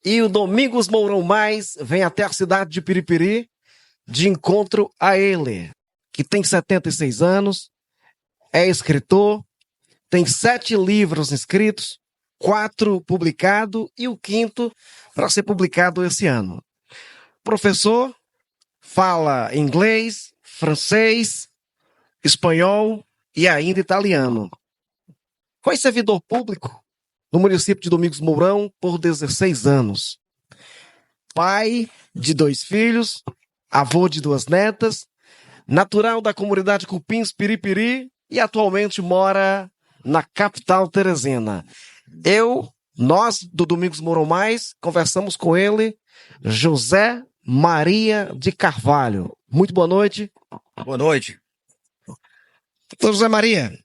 E o Domingos Mourão Mais vem até a cidade de Piripiri de encontro a ele, que tem 76 anos, é escritor, tem 7 livros escritos, 4 publicados e o 5º para ser publicado esse ano. Professor, fala inglês, francês, espanhol e ainda italiano. Foi servidor público no município de Domingos Mourão por 16 anos. Pai de 2 filhos, avô de 2 netas, natural da comunidade Cupins Piripiri e atualmente mora na capital teresina. Nós do Domingos Mourão Mais, conversamos com ele, José Maria de Carvalho. Muito boa noite. Boa noite. Doutor José Maria,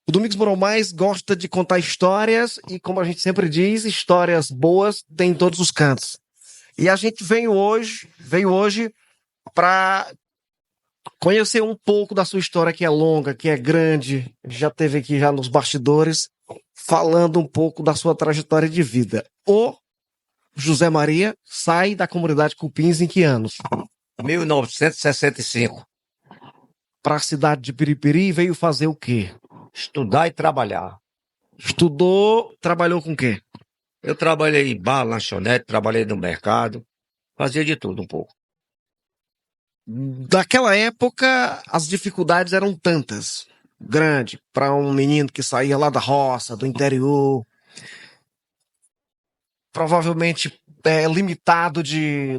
o Domingos Mourão Mais gosta de contar histórias e, como a gente sempre diz, histórias boas tem em todos os cantos. E a gente veio hoje para conhecer um pouco da sua história, que é longa, que é grande. Já teve aqui já nos bastidores, falando um pouco da sua trajetória de vida. O José Maria sai da comunidade Cupins em que anos? 1965. Para a cidade de Piripiri, veio fazer o quê? Estudar e trabalhar. Estudou, trabalhou com o quê? Eu trabalhei em bar, lanchonete, trabalhei no mercado, fazia de tudo um pouco. Naquela época, as dificuldades eram tantas, grande, para um menino que saía lá da roça, do interior, provavelmente limitado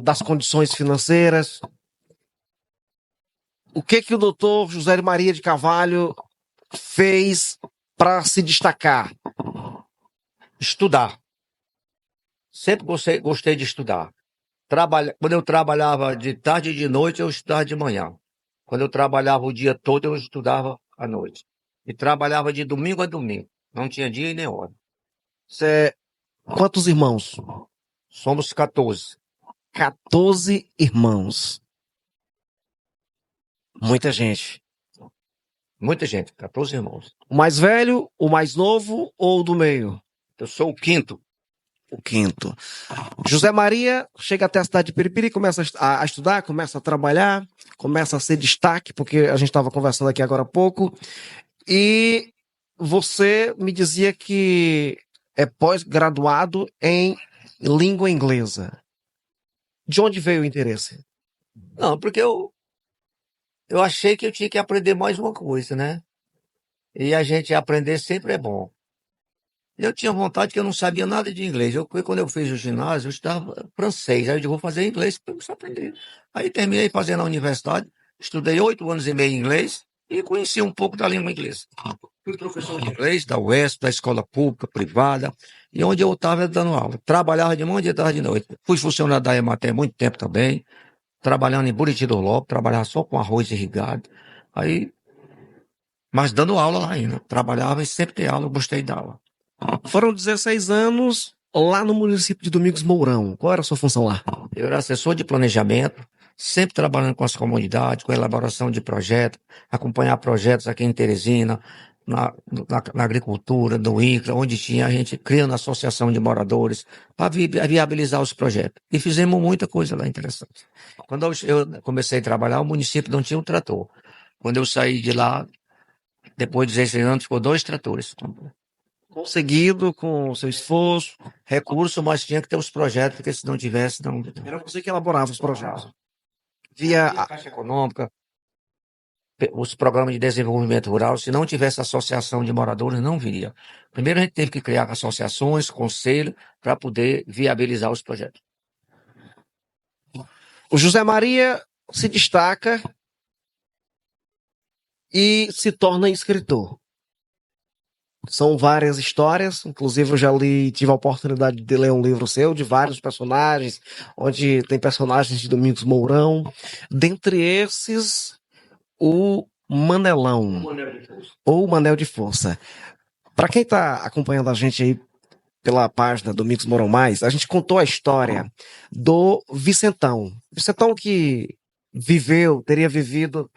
das condições financeiras. O que o doutor José Maria de Carvalho fez para se destacar? Estudar. Sempre gostei de estudar. Quando eu trabalhava de tarde e de noite, eu estudava de manhã. Quando eu trabalhava o dia todo, eu estudava à noite. E trabalhava de domingo a domingo. Não tinha dia e nem hora. Quantos irmãos? Somos 14. 14 irmãos. Muita gente. Muita gente, 14 irmãos. O mais velho, o mais novo ou o do meio? Eu sou o 5º. O 5º. José Maria chega até a cidade de Piripiri, começa a estudar, começa a trabalhar, começa a ser destaque, porque a gente estava conversando aqui agora há pouco, e você me dizia que é pós-graduado em língua inglesa. De onde veio o interesse? Não, porque eu achei que eu tinha que aprender mais uma coisa, né? E a gente aprender sempre é bom. Eu tinha vontade que eu não sabia nada de inglês. Quando eu fiz o ginásio, eu estudava francês. Aí eu digo, vou fazer inglês para eu aprender. Aí terminei fazendo na universidade, estudei 8 anos e meio em inglês e conheci um pouco da língua inglesa. Fui professor de inglês da UESP, da escola pública, privada, e onde eu estava dando aula. Trabalhava de manhã, de tarde e de noite. Fui funcionário da Emater há muito tempo também, trabalhando em Buriti do Lopes, trabalhava só com arroz irrigado. Mas dando aula lá ainda. Trabalhava e sempre dei aula, eu gostei da aula. Foram 16 anos lá no município de Domingos Mourão. Qual era a sua função lá? Eu era assessor de planejamento, sempre trabalhando com as comunidades, com a elaboração de projetos, acompanhar projetos aqui em Teresina, na agricultura, no INCRA, onde tinha a gente criando associação de moradores para viabilizar os projetos. E fizemos muita coisa lá interessante. Quando eu comecei a trabalhar, o município não tinha um trator. Quando eu saí de lá, depois de 16 anos, ficou 2 tratores. Conseguido com o seu esforço, recurso, mas tinha que ter os projetos, porque se não tivesse, não... Era você que elaborava os projetos. Via a Caixa Econômica, os programas de desenvolvimento rural, se não tivesse associação de moradores, não viria. Primeiro a gente teve que criar associações, conselho, para poder viabilizar os projetos. O José Maria se destaca e se torna escritor. São várias histórias, inclusive eu já tive a oportunidade de ler um livro seu, de vários personagens, onde tem personagens de Domingos Mourão, dentre esses, o Manelão, ou Manel de Força. Para quem está acompanhando a gente aí pela página Domingos Mourão Mais, a gente contou a história do Vicentão. Vicentão que teria vivido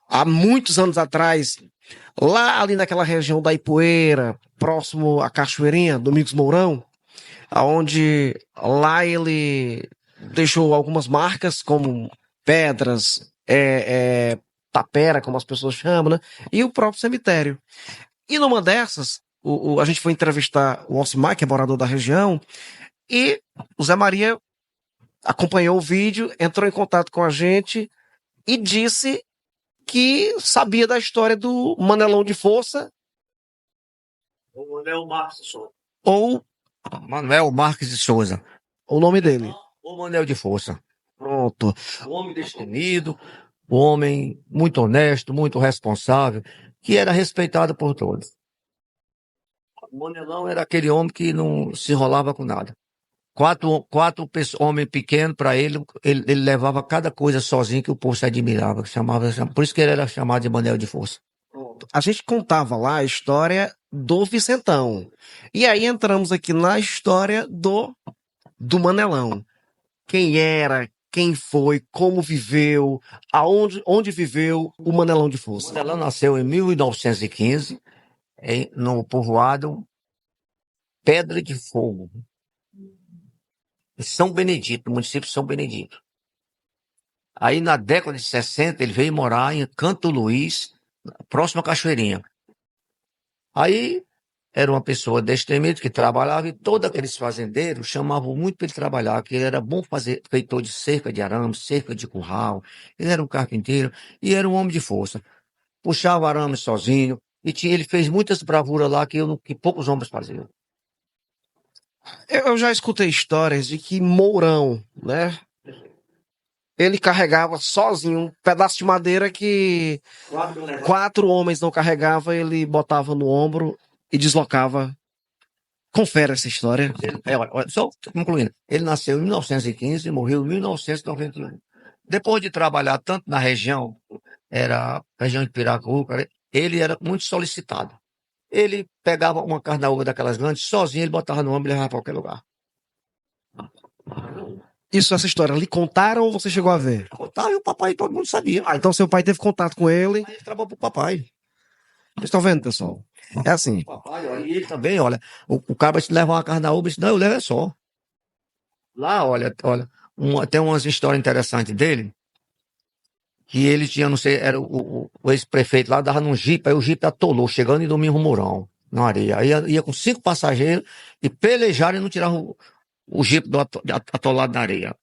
há muitos anos atrás, lá ali naquela região da Ipueira, próximo à Cachoeirinha, Domingos Mourão, aonde lá ele deixou algumas marcas, como pedras, tapera, como as pessoas chamam, né? E o próprio cemitério. E numa dessas, a gente foi entrevistar o Alcimar, que é morador da região, e o Zé Maria acompanhou o vídeo, entrou em contato com a gente e disse que sabia da história do Manelão de Força. O Manuel Marques de Souza. Ou Manuel Marques de Souza. o nome dele. O Manel de Força. Pronto. Um homem destemido, um homem muito honesto, muito responsável, que era respeitado por todos. O Manelão era aquele homem que não se enrolava com nada. Quatro homens pequenos para ele levava cada coisa sozinho que o povo se admirava. Por isso que ele era chamado de Manel de Força. A gente contava lá a história do Vicentão. E aí entramos aqui na história do Manelão. Quem era, quem foi, como viveu, onde viveu o Manelão de O Força. Manelão nasceu em 1915, no povoado Pedra de Fogo, em São Benedito, no município de São Benedito. Aí, na década de 60, ele veio morar em Canto Luiz, próximo à Cachoeirinha. Aí, era uma pessoa destemido que trabalhava e todos aqueles fazendeiros chamavam muito para ele trabalhar, que ele era bom feitor de cerca de arame, cerca de curral. Ele era um carpinteiro e era um homem de força. Puxava arame sozinho e ele fez muitas bravuras lá que poucos homens faziam. Eu já escutei histórias de que Mourão, né? Ele carregava sozinho um pedaço de madeira que 4 homens não carregavam, ele botava no ombro e deslocava. Confere essa história. Olha, só concluindo, ele nasceu em 1915 e morreu em 1991. Depois de trabalhar tanto na região, era a região de Piracuca, ele era muito solicitado. Ele pegava uma carnaúba daquelas grandes, sozinho ele botava no ombro e levava para qualquer lugar. Essa história, lhe contaram ou você chegou a ver? Contava e o papai, todo mundo sabia. Então seu pai teve contato com ele. Aí ele trabalhou pro papai. Vocês estão vendo, pessoal? É assim. Papai, olha, e ele também, olha, o cara se leva uma carnaúba, disse, não, eu levo é só. Lá, olha, tem umas histórias interessantes dele, que ele tinha, não sei, era o ex-prefeito lá, dava num jipe, aí o jipe atolou, chegando em Domingo Mourão, na areia. Aí ia com 5 passageiros e pelejaram e não tiravam o jipe atolado na areia.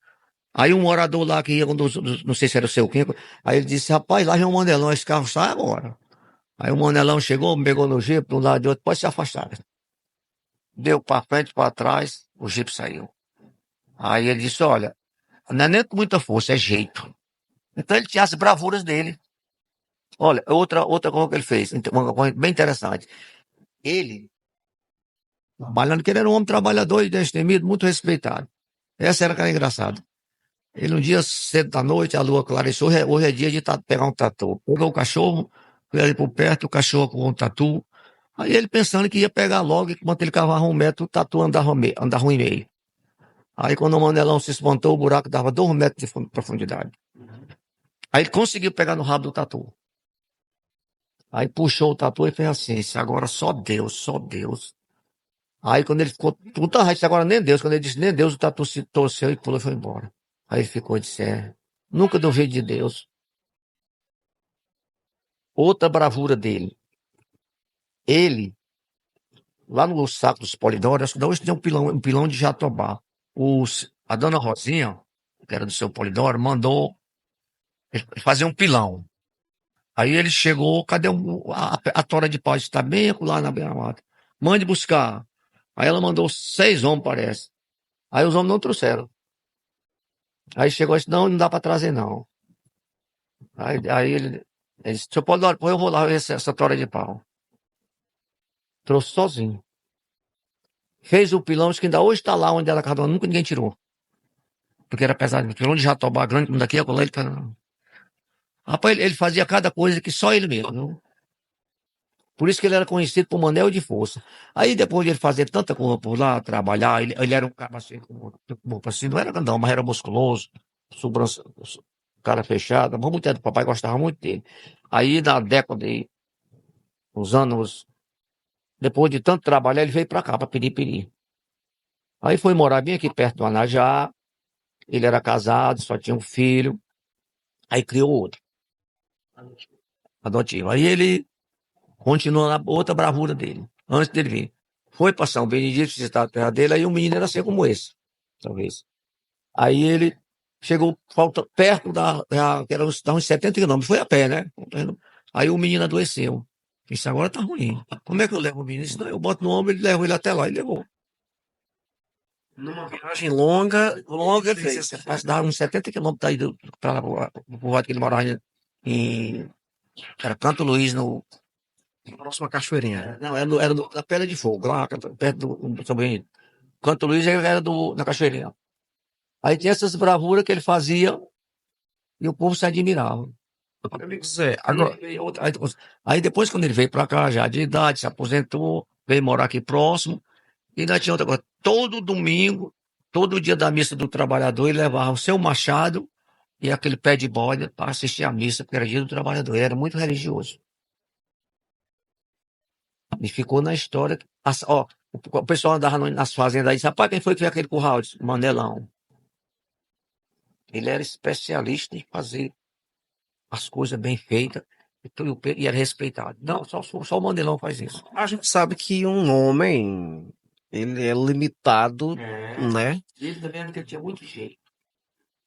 Aí um morador lá que ia, não sei se era o seu Quinco, aí ele disse, rapaz, lá já é um Manelão, esse carro sai agora. Aí o Manelão chegou, me pegou no jipe, de um lado e de outro, pode se afastar. Deu para frente, para trás, o jipe saiu. Aí ele disse, olha, não é nem com muita força, é jeito. Então ele tinha as bravuras dele. Olha, outra coisa que ele fez, uma coisa bem interessante. Ele, trabalhando, que ele era um homem trabalhador e destemido, muito respeitado. Essa era que era engraçada. Ele um dia cedo da noite, a lua clareou, hoje é dia de pegar um tatu. Pegou o cachorro, foi ali por perto, o cachorro com um tatu. Aí ele pensando que ia pegar logo, e quando ele cavava 1 metro, o tatu andava 1,5 metro. Aí quando o Manelão se espantou, o buraco dava 2 metros de profundidade. Aí ele conseguiu pegar no rabo do tatu. Aí puxou o tatu e fez assim, agora só Deus, só Deus. Aí quando ele ficou, agora nem Deus, quando ele disse nem Deus, o tatu se torceu e pulou e foi embora. Aí ele ficou e disse, nunca duvido de Deus. Outra bravura dele. Ele, lá no saco dos Polidoro, acho que hoje tem um pilão de Jatobá. A dona Rosinha, que era do seu Polidoro, mandou ele fazer um pilão. Aí ele chegou, cadê a tora de pau? Está bem lá na beira-mata. Mande buscar. Aí ela mandou 6 homens, parece. Aí os homens não trouxeram. Aí chegou e disse, não dá para trazer, não. Aí ele disse, seu Polidoro, depois eu vou lá ver essa tora de pau. Trouxe sozinho. Fez o pilão, que ainda hoje está lá onde ela acabou, nunca ninguém tirou. Porque era pesado. O pilão de Jatobá grande, como daqui a colar, ele tá... Rapaz, ele fazia cada coisa que só ele mesmo, viu? Por isso que ele era conhecido por Manel de Força. Aí depois de ele fazer tanta coisa por lá, trabalhar, ele era um cara assim, assim, não era grandão, mas era musculoso, sobrança, cara fechada, muito tempo, o papai gostava muito dele. Aí na década de, os anos, depois de tanto trabalhar, ele veio para cá, para Piripiri. Aí foi morar bem aqui perto do Anajá. Ele era casado, só tinha um filho. Aí criou outro, adotivo. Aí ele continuou na outra bravura dele, antes dele vir. Foi para São Benedito visitar a terra dele, aí o menino era assim como esse, talvez. Aí ele chegou perto que era uns 70 quilômetros, foi a pé, né? Aí o menino adoeceu. Isso agora tá ruim. Como é que eu levo o menino? Isso não, eu boto no ombro e levo ele até lá. E levou. Numa viagem longa, Longa ele fez. Dava uns 70 quilômetros aí para o lado que ele morava era Canto Luiz, no, próxima cachoeirinha. não, na Pedra de Fogo, lá perto do São Benedito. Canto Luiz era na Cachoeirinha. Aí tinha essas bravuras que ele fazia e o povo se admirava. Meu amigo Zé, agora, Aí depois, quando ele veio para cá, já de idade, se aposentou, veio morar aqui próximo, e ainda tinha outra coisa. Todo domingo, todo dia da missa do trabalhador, ele levava o seu machado e aquele pé de bode para assistir a missa, porque era dia do trabalhador. Ele era muito religioso. E ficou na história. Ó, o pessoal andava nas fazendas aí, disse, rapaz, quem foi que fez aquele curral? Eu disse, Mandelão. Ele era especialista em fazer as coisas bem feitas e era respeitado. Não, só o Mandelão faz isso. a gente sabe que um homem, ele é limitado, né? Ele também era que ele tinha muito jeito.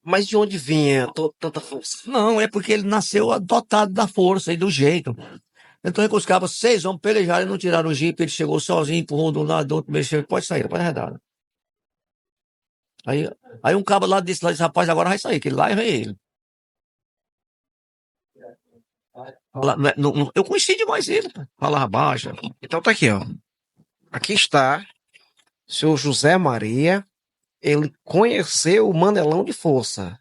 Mas de onde vinha tanta força? Não, é porque ele nasceu dotado da força e do jeito. Então ele buscava 6 homens pelejaram e não tiraram o jipe, ele chegou sozinho, empurrou de um lado, do outro, mexeu, pode sair, pode arredar. Aí um cabo lá disse, rapaz, agora vai sair, que lá vem ele. Eu conheci demais ele, falava baixo. Então tá aqui, ó. Aqui está seu José Maria. Ele conheceu o Manelão de força.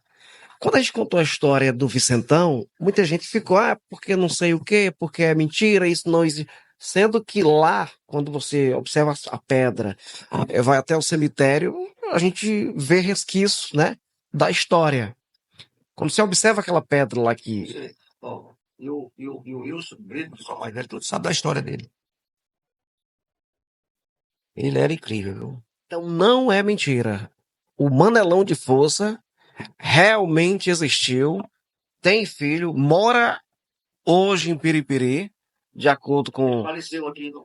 Quando a gente contou a história do Vicentão, muita gente ficou, porque não sei o quê, porque é mentira, isso não existe. Sendo que lá, quando você observa a pedra, vai até o cemitério, a gente vê resquícios, né, da história. Quando você observa aquela pedra lá que... E o Wilson Brito, o mais velho, tudo sabe da história dele. Ele era incrível, viu? Então não é mentira. O Manelão de força realmente existiu, tem filho, mora hoje em Piripiri, de acordo com... Faleceu aqui no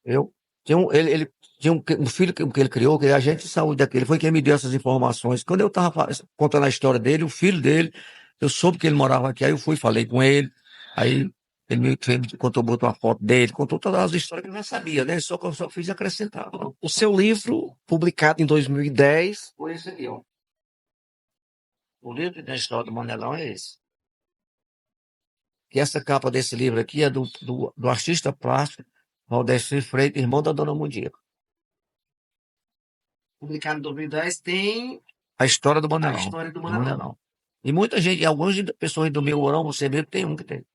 Eu tinha ele tinha um filho que ele criou, que é agente de saúde daquele, foi quem me deu essas informações. Quando eu estava contando a história dele, o filho dele, eu soube que ele morava aqui, aí eu fui, falei com ele, aí ele me contou, botou a foto dele, contou todas as histórias que eu já sabia, né? Só que eu só fiz acrescentar. O seu livro, publicado em 2010, Foi esse aqui, ó. O livro da história do Mandelão é esse. E essa capa desse livro aqui é do artista plástico Valdeci Freitas, irmão da Dona Mundica. publicado em 2010, tem A história do Mandelão. a história do Manelão. E muita gente, algumas pessoas do meu orão, você mesmo tem um que tem.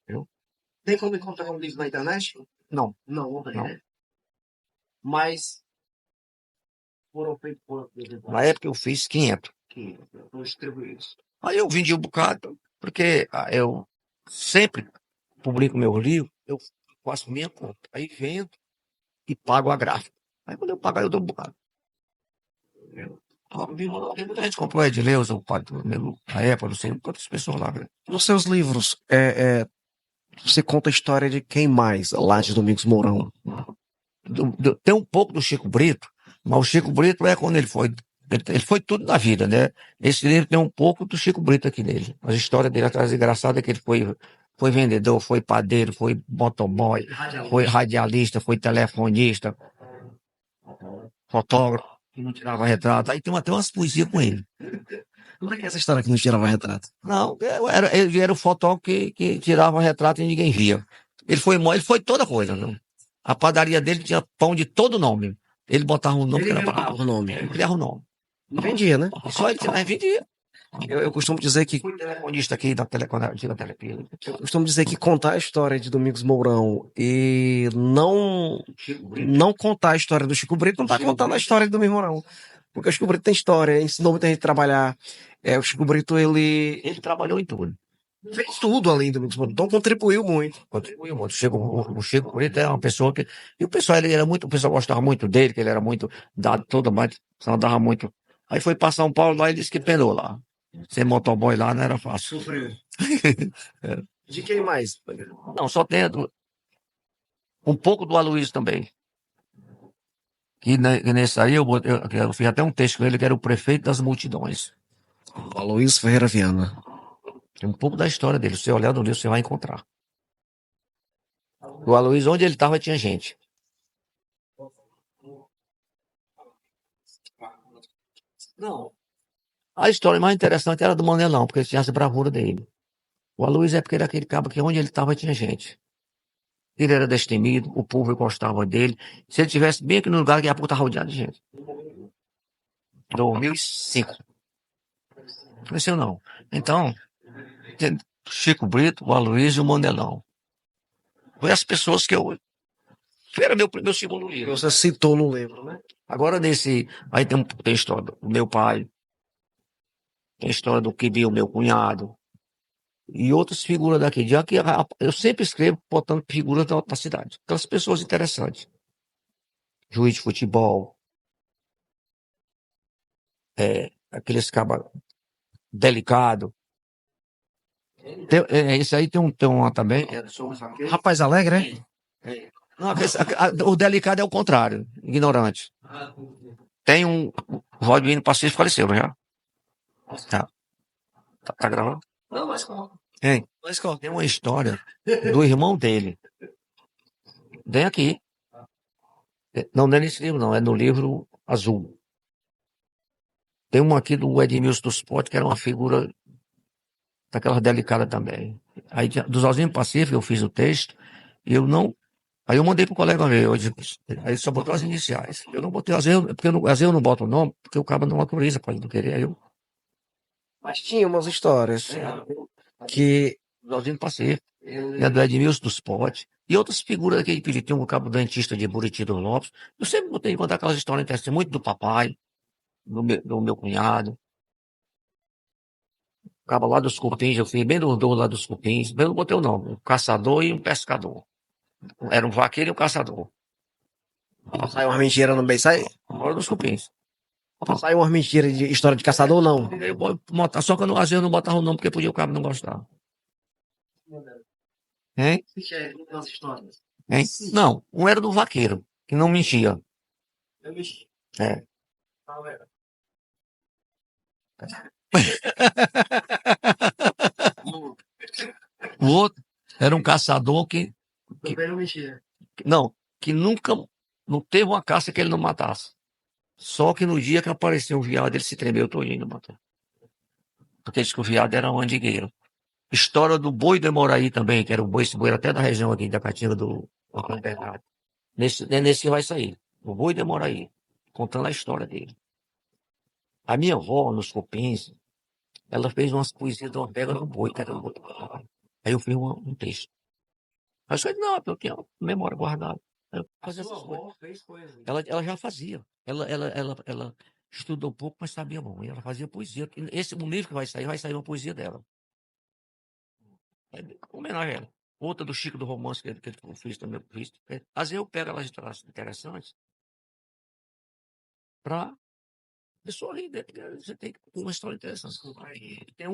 Viu? Tem como encontrar um livro na internet? Não, Não tem, não. né? Mas foram feitos por... Na época eu fiz 500. que foram distribuídos. Aí eu vendi um bocado, porque eu sempre publico meu livro, eu faço minha conta. Aí vendo e pago a gráfica. Aí quando eu pago, eu dou um bocado. Tem muita gente que comprou Edileuza, o pai do meu, na época, não sei quantas pessoas lá. Nos seus livros, você conta a história de quem mais lá de Domingos Mourão? Tem um pouco do Chico Brito, mas o Chico Brito é quando ele foi tudo na vida, né? Esse livro tem um pouco do Chico Brito aqui nele. As histórias dele atrás engraçada é que ele foi vendedor, foi padeiro, foi motoboy, foi radialista, foi telefonista, fotógrafo, que não tirava retrato. Aí tem até umas poesias com ele. Como é que é essa história que não tirava retrato? Não, ele era o fotógrafo que tirava retrato e ninguém via. Ele foi toda coisa, não? A padaria dele tinha pão de todo nome. Ele botava um nome Ele que era criava o nome. Ele criava um nome. E vendia, né? E só ele que vendia. Eu costumo dizer que Fui telefonista aqui quando eu tinha telepila. eu costumo dizer que contar a história de Domingos Mourão e não contar a história do Chico Brito não está contando a história de Domingos Mourão. Porque o Chico Brito tem história, ensinou muita gente a trabalhar. O Chico Brito, ele Ele trabalhou em tudo. Fez tudo além do Domingos Brito. Então contribuiu muito. Contribuiu muito. O Chico Brito era uma pessoa que. E o pessoal, ele era muito. O pessoal gostava muito dele, que ele era muito dado toda, mas só dava muito. Aí foi para São Paulo lá e disse que penou lá. Ser motoboy lá não era fácil. Sofreu. De quem mais? Não, só tem um pouco do Aloysio também. Que nesse aí eu fiz até um texto com ele, que era o prefeito das multidões. Aloysio Ferreira Viana. Tem um pouco da história dele. Se você olhar no livro, você vai encontrar. O Aloysio, onde ele estava, tinha gente. Não. A história mais interessante era do Manelão, porque ele tinha essa bravura dele. O Aloysio é porque era aquele cabo que onde ele estava tinha gente. Ele era destemido, o povo gostava dele. Se ele tivesse bem aqui no lugar, daqui a pouco estava rodeado de gente. 2005. Não conheceu não. Então, tem Chico Brito, o Aloysio e o Manelão. Foi as pessoas que eu. Era meu segundo livro. Você citou no livro, né? Agora nesse. Aí tem história do meu pai, tem história do Kibi, o meu cunhado, e outras figuras daqui. Já que eu sempre escrevo botando figuras da cidade. Aquelas pessoas interessantes. Juiz de futebol, aqueles cabas delicado. Esse aí tem uma também. Rapaz alegre, Não, o delicado é o contrário, ignorante. Tem um. O Rodrigo Pacífico faleceu, não já? Tá gravando? Não, mas como? Hein? Mas como? Tem uma história do irmão dele. Vem aqui. Não é nesse livro, não. É no livro azul. Tem uma aqui do Edmilson dos Potes, que era uma figura daquela delicada também. Aí, do Zózinho Pacífico, eu fiz o texto, e eu não. Aí eu mandei pro colega meu, aí só botou as iniciais. Eu não botei, às vezes eu não boto o nome, porque o cara não autoriza, pode não querer. Aí eu. Mas tinha umas histórias que Zózinho Pacífico, né, do Edmilson dos Potes, e outras figuras daquele pedido. Tem um cabo dentista de Buriti dos Lopes. Eu sempre botei contar aquelas histórias interessantes, muito do papai, do meu cunhado. Cabo lá dos Cupins, eu fiz bem do lá dos Cupins. Eu não botei o nome, um caçador e um pescador. Era um vaqueiro e um caçador. saiu umas mentiras no bem, sai? Fora dos Cupins. Saiu umas mentiras de história de caçador, não. Só que às vezes eu não botava o nome porque podia o cabo não gostar. Hein? Hein? Não, um era do vaqueiro, que não mentia. É. O outro era um caçador não, que nunca, não teve uma caça que ele não matasse. Só que no dia que apareceu o veado, ele se tremeu todinho e matou. Porque disse que o veado era um andigueiro. História do boi de Moraí também, que era o boi, esse boi era até da região aqui, da Caatinga do Antônio Bernardo. Nesse que vai sair. O boi de Moraí, contando a história dele. A minha avó, nos Cupins, ela fez umas poesias de uma pega no boi, que era um boi. Aí eu fiz um texto. Aí eu disse, não, eu tinha memória guardada. Aí eu fazia essas coisas. Ela já fazia. Ela estudou pouco, mas sabia bom. E ela fazia poesia. Um livro que vai sair uma poesia dela. É homenagem a ela. Outra do Chico do Romance, que eu fiz também. Às vezes eu pego elas interessantes para pessoa rir, né? Porque você tem uma história interessante. Tem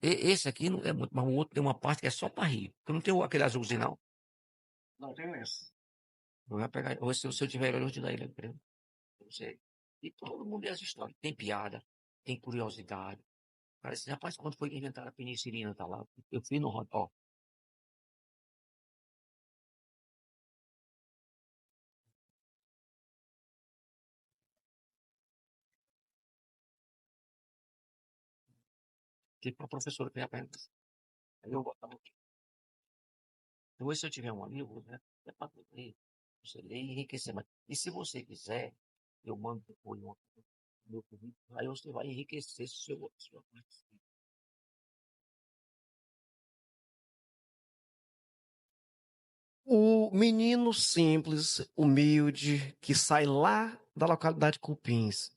esse aqui não é muito, mas o outro tem uma parte que é só para rir. Tu não tem aquele azulzinho, não? Não, tem esse. Eu vou pegar, ou se eu tiver ele, eu te dar ele. Não sei. E todo mundo tem essa história. Tem piada, tem curiosidade. Parece, rapaz, quando foi que inventaram a penicilina, tá lá? Eu fui no ó. Tive uma professora que me pergunta. Aí eu botava aqui. Depois, se eu tiver um livro, né? É para ler. Você lê e enriquecer mais. E se você quiser, eu mando depois meu currículo. Aí você vai enriquecer sua parte. O menino simples, humilde, que sai lá da localidade de Cupins,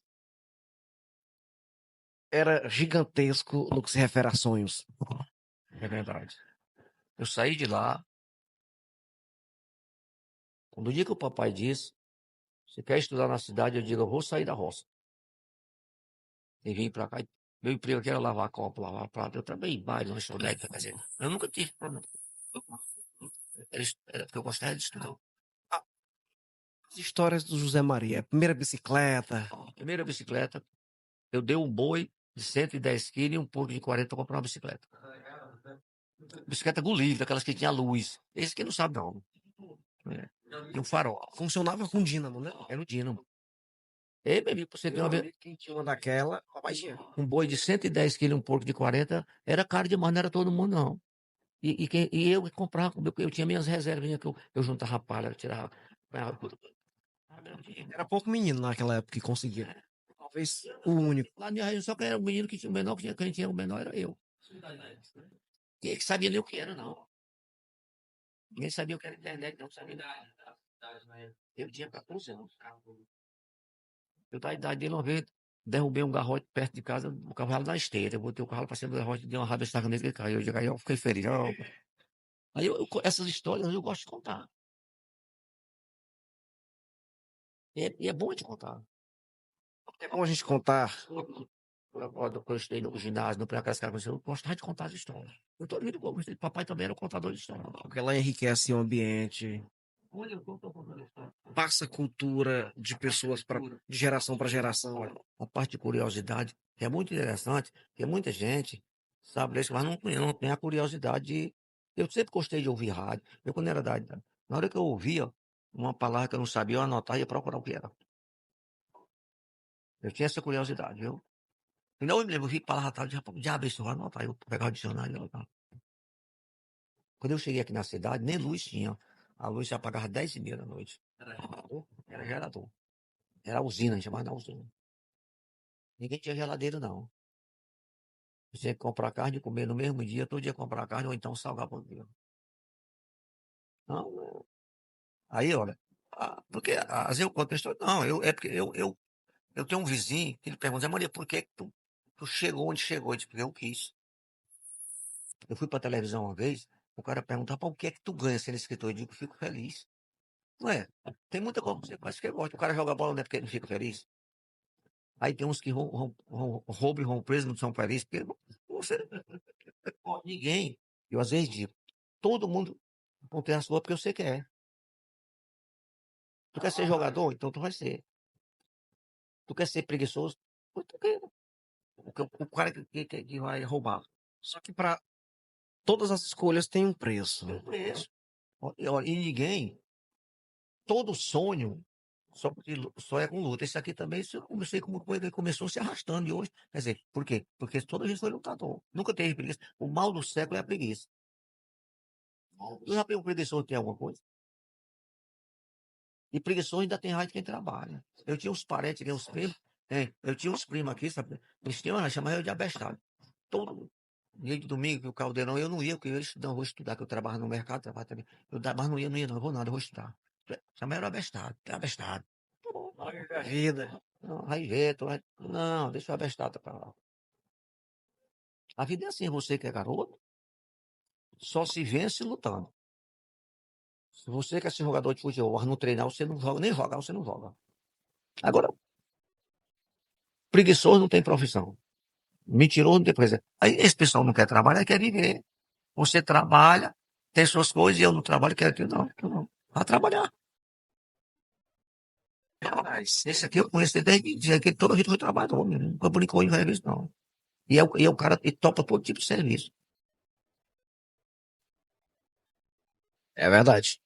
era gigantesco no que se refere a sonhos. É verdade. Eu saí de lá, no dia que o papai disse, você quer estudar na cidade? Eu digo, eu vou sair da roça. E vim pra cá. Meu emprego aqui era lavar copo, lavar prato. Eu também baile, lanchonete, quer dizer, eu nunca tive problema. Era porque eu gostava de estudar. As histórias do José Maria. Primeira bicicleta. Primeira bicicleta, eu dei um boi de 110 quilos e um porco de 40 para comprar uma bicicleta. Bicicleta Gulli, daquelas que tinha luz. Esse que não sabe não. É. E um farol. Funcionava com dínamo, né? Era o dínamo. Ei, baby, pra você ter uma vez. Quem tinha uma daquela, papai tinha. Um boi de 110 quilos e um porco de 40 era caro demais, não era todo mundo, não. E eu que comprava, eu tinha minhas reservinhas que eu juntava palha, tirava. Era pouco menino naquela época que conseguia. Talvez o único. Lá no Arraio, só que era o menino que tinha o menor, quem tinha o menor era eu. Quem que sabia nem o que era, não. Ninguém sabia o que era internet, não sabia nada. Eu tinha 14 anos. Eu da idade dele, uma vez, derrubei um garrote perto de casa, o cavalo na esteira. Eu botei o cavalo para cima do garrote, dei uma rabestada nele, que ele caiu. Aí eu fiquei feliz. Aí essas histórias eu gosto de contar. E é bom de contar. É bom a gente contar. Quando eu estudei no ginásio, no pré-classificado, eu gostava de contar as histórias. Eu tô vendo como papai também era um contador de histórias. Porque ela enriquece o ambiente. Olha, eu tô contando história. Passa cultura de pessoas de geração para geração. A parte de curiosidade é muito interessante, porque muita gente sabe disso, mas não tem a curiosidade de. Eu sempre gostei de ouvir rádio. Eu, quando era da idade, na hora que eu ouvia uma palavra que eu não sabia, eu anotava e ia procurar o que era. Eu tinha essa curiosidade, viu? E não me lembro, eu vi palavra tal, diabo, isso, vou anotar. Eu pegava o dicionário e anotava. Quando eu cheguei aqui na cidade, nem luz tinha. A luz se apagava 10h30 da noite. Era gerador. Era usina, a gente chamava da usina. Ninguém tinha geladeira, não. Você tinha que comprar carne e comer no mesmo dia, todo dia comprar carne, ou então salgar por dia. Não, aí, olha, porque às vezes eu conto a história, não, é porque eu tenho um vizinho que ele pergunta, Zé Maria, por que que tu chegou onde chegou? Eu disse, porque eu quis. Eu fui pra televisão uma vez, o cara perguntava, o que é que tu ganha sendo escritor? Eu digo, fico feliz. Não é? Tem muita coisa que você faz que gosta. O cara joga bola, não é porque ele não fica feliz. Aí tem uns que roubam e vão presos, não são felizes, porque você, ninguém, eu às vezes digo, todo mundo tem a sua porque você quer. Tu quer ser jogador? Então tu vai ser. Tu quer ser preguiçoso? Tu quer. O cara que vai roubar. Só que para todas as escolhas tem um preço. Tem um preço. E ninguém, todo sonho só é com luta. Esse aqui também, eu comecei como ele começou se arrastando e hoje. Quer dizer, por quê? Porque toda vez foi lutador. Nunca teve preguiça. O mal do século é a preguiça. Tu já viu um preguiçoso tem alguma coisa? E preguiçoso ainda tem raiva de quem trabalha. Eu tinha uns parentes, aqui, uns primos. Eu tinha uns primos aqui, sabe? Eles tinham, chamavam eu de abestado. Todo dia de domingo, que o caldeirão, eu não ia, porque eu ia estudar, eu vou estudar, que eu trabalho no mercado, trabalho também. Mas não ia, não, eu vou nada, eu vou estudar. Chamavam eu abestado, é abestado. Tá bom, A vida. não, vai ver, não, deixa o abestado pra lá. A vida é assim, você que é garoto, só se vence lutando. Se você quer ser jogador de futebol, mas não treinar, você não joga, nem jogar, você não joga. Agora, preguiçoso não tem profissão. Mentiroso não tem coisa. Aí esse pessoal não quer trabalhar, quer viver. Você trabalha, tem suas coisas, e eu não trabalho, quero que não. Vai trabalhar. Esse aqui eu conheço desde que toda a vida foi trabalhador, nunca brincou em serviço, não. E é o cara que topa todo tipo de serviço. É verdade.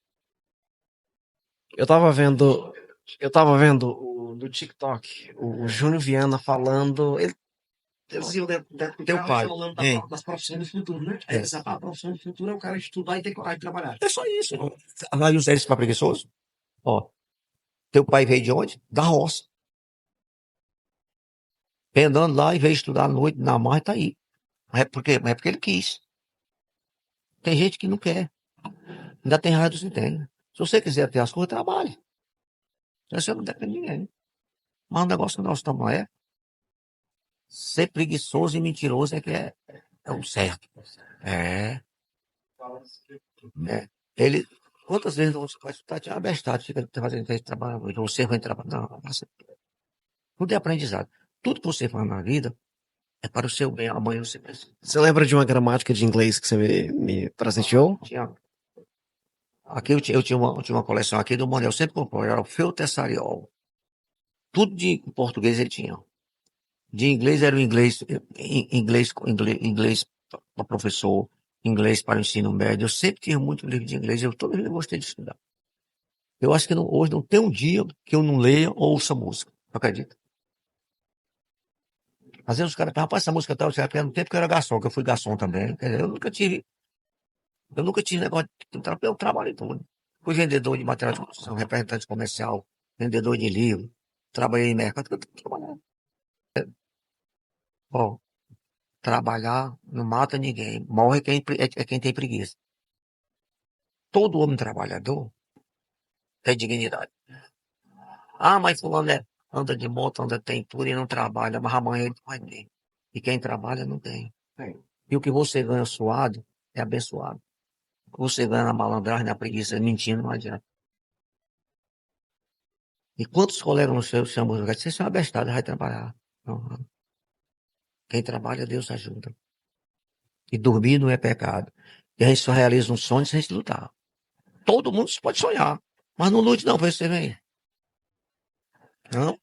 Eu tava vendo. Eu tava vendo no TikTok o Júnior Viana falando. Eles iam dentro do Teu carro pai, falando hein? das profissões do futuro, né? Aí eles, a profissão do futuro é o cara estudar e ter coragem de trabalhar. É só isso. Vai usar isso para preguiçoso? Ó, teu pai veio de onde? Da roça. Vem andando lá e veio estudar à noite, na mar, tá aí. Mas é porque ele quis. Tem gente que não quer. Ainda tem raiva dos que tem. Se você quiser ter as coisas, trabalhe. Você não depende de ninguém. Mas o negócio que nós estamos é ser preguiçoso e mentiroso é que é é o certo. É, é. Ele, quantas vezes você vai estar tinha abestado, fica fazendo esse trabalho, você vai trabalhar. Não, tudo é aprendizado. Tudo que você faz na vida é para o seu bem. Amanhã você precisa. Você lembra de uma gramática de inglês que você me presenteou? Aqui eu tinha uma coleção aqui do Manuel, sempre comprou, era o Feu Tessariol. Tudo de português ele tinha. De inglês era o inglês para professor, inglês para o ensino médio. Eu sempre tinha muito livro de inglês, eu todo dia gostei de estudar. Eu acho que hoje não tem um dia que eu não leia ou ouça música. Acredita? Às vezes os caras falam, rapaz, essa música tal, você no tempo que eu era garçom, que eu fui garçom também. Quer dizer, eu nunca tive negócio eu trabalhei tudo. Fui vendedor de material de construção, representante comercial, vendedor de livro, trabalhei em mercado, eu trabalhei. Ó, trabalhar não mata ninguém, morre é quem tem preguiça. Todo homem trabalhador tem dignidade. Ah, mas fulano anda de moto, tem tudo e não trabalha, mas amanhã ele vai ter. E quem trabalha não tem. E o que você ganha suado é abençoado. O que você ganha na malandragem, na preguiça, mentindo, não adianta. E quantos colegas no seu chamam, vocês são abestados, vai trabalhar. Não. Quem trabalha, Deus ajuda. E dormir não é pecado. E a gente só realiza um sonho se a gente lutar. Todo mundo pode sonhar, mas não lute não para você ver. Não.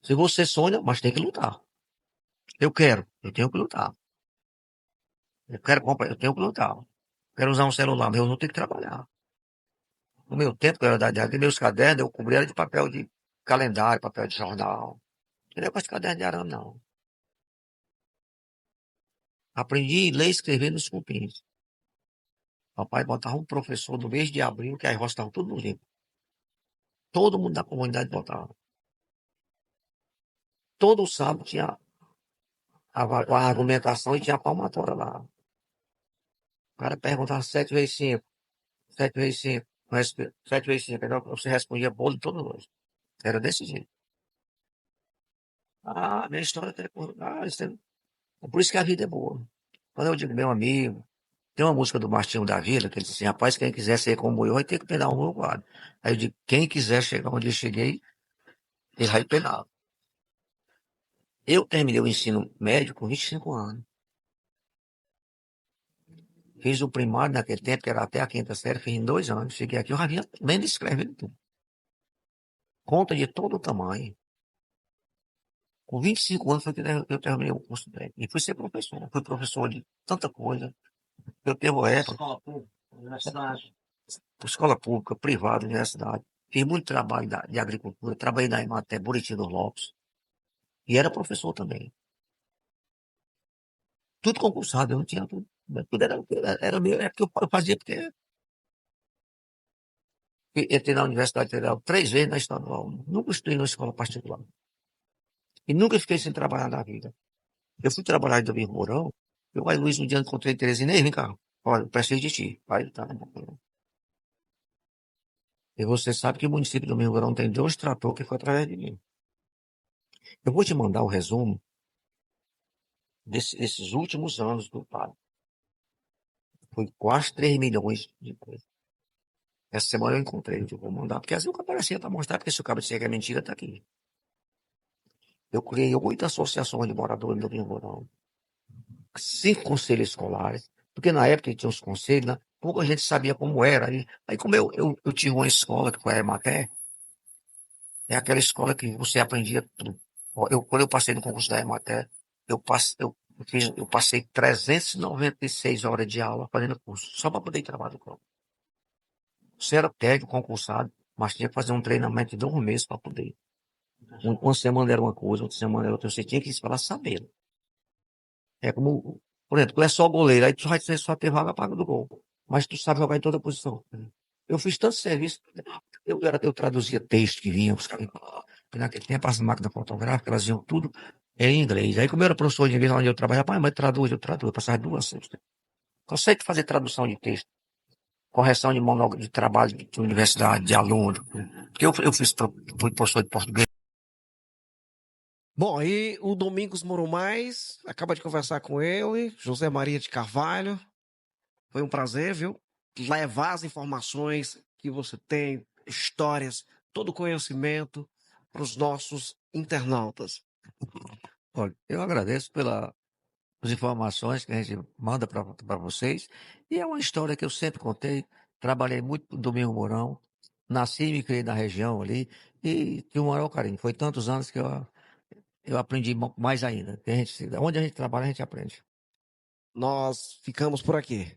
Se você sonha, mas tem que lutar. Eu tenho que lutar. Eu quero comprar, eu tenho que lutar. Quero usar um celular, mas eu não tenho que trabalhar. No meu tempo, que eu era da idade, meus cadernos, eu cobria de papel de calendário, papel de jornal. Não é negócio de caderno de arame, não. Aprendi a ler e escrever nos cupins. Papai botava um professor no mês de abril, que as roças estavam tudo no limpo. Todo mundo da comunidade botava. Todo sábado tinha a argumentação e tinha a palmatória lá. O cara perguntava 7 vezes 5, 7 vezes 5, 7 vezes 5. Então você respondia bolo todos os dois. Era desse jeito. Ah, minha história até. É por isso que a vida é boa. Quando eu digo meu amigo, tem uma música do Martinho da Vila que ele diz assim: rapaz, quem quiser ser como eu vai ter que penar um quadro. Aí eu digo: quem quiser chegar onde eu cheguei, ele vai penar. Eu terminei o ensino médio com 25 anos. Fiz o primário naquele tempo, que era até a quinta série, fiz em 2 anos. Cheguei aqui, eu já vinha lendo e escrevendo tudo. Conta de todo o tamanho. Com 25 anos foi que eu terminei o curso técnico. E fui ser professor. Fui professor de tanta coisa. Eu tenho época. Escola pública, universidade. Escola pública, privada, universidade. Fiz muito trabalho de agricultura. Trabalhei na Emater, Buriti dos Lopes. E era professor também. Tudo concursado, eu não tinha tudo. Tudo era meu, é porque eu fazia porque eu entrei na Universidade Federal 3 vezes na estadual. Nunca estudei numa escola particular. E nunca fiquei sem trabalhar na vida. Eu fui trabalhar em Domingos Mourão. Eu, aí, Luiz, um dia encontrei Terezinha, vem cá. Olha, eu preciso de ti. Aí, tá. E você sabe que o município de Domingos Mourão tem 2 tratores que foi através de mim. Eu vou te mandar o resumo desses últimos anos do padre. Foi quase 3 milhões de coisas. Essa semana eu encontrei, eu vou mandar, porque assim o que aparecia para mostrar, porque se o cara disser que é mentira, tá aqui. Eu criei 8 associações de moradores do Domingos Mourão. 5 conselhos escolares, porque na época que tinha os conselhos, né, pouca gente sabia como era. Aí como eu tinha uma escola, que foi a Emater, é aquela escola que você aprendia tudo. Ó, quando eu passei no concurso da Emater, eu passei 396 horas de aula fazendo curso, só para poder ir trabalhar no campo. Você era técnico, concursado, mas tinha que fazer um treinamento de 2 meses para poder ir. Uma semana era uma coisa, outra semana era outra. Você tinha que ir para saber. É como, por exemplo, tu é só goleiro, aí tu vai só ter vaga paga do gol. Mas tu sabe jogar em toda posição. Eu fiz tanto serviço. Eu traduzia texto que vinha, porque naquele tempo as máquinas fotográficas, elas iam tudo em inglês. Aí como eu era professor de inglês onde eu trabalhava, pai, mas eu traduzo. Eu passava 2 semanas. Consegue fazer tradução de texto, correção de monólogo de trabalho de universidade, de aluno. Porque fui professor de português. Bom, aí o Domingos Morumais, acaba de conversar com ele, José Maria de Carvalho. Foi um prazer, viu? Levar as informações que você tem, histórias, todo o conhecimento para os nossos internautas. Olha, eu agradeço pelas informações que a gente manda para vocês. E é uma história que eu sempre contei. Trabalhei muito com Domingo Mourão, nasci e me criei na região ali e tinha o maior carinho. Foi tantos anos que eu aprendi mais ainda. Onde a gente trabalha, a gente aprende. Nós ficamos por aqui.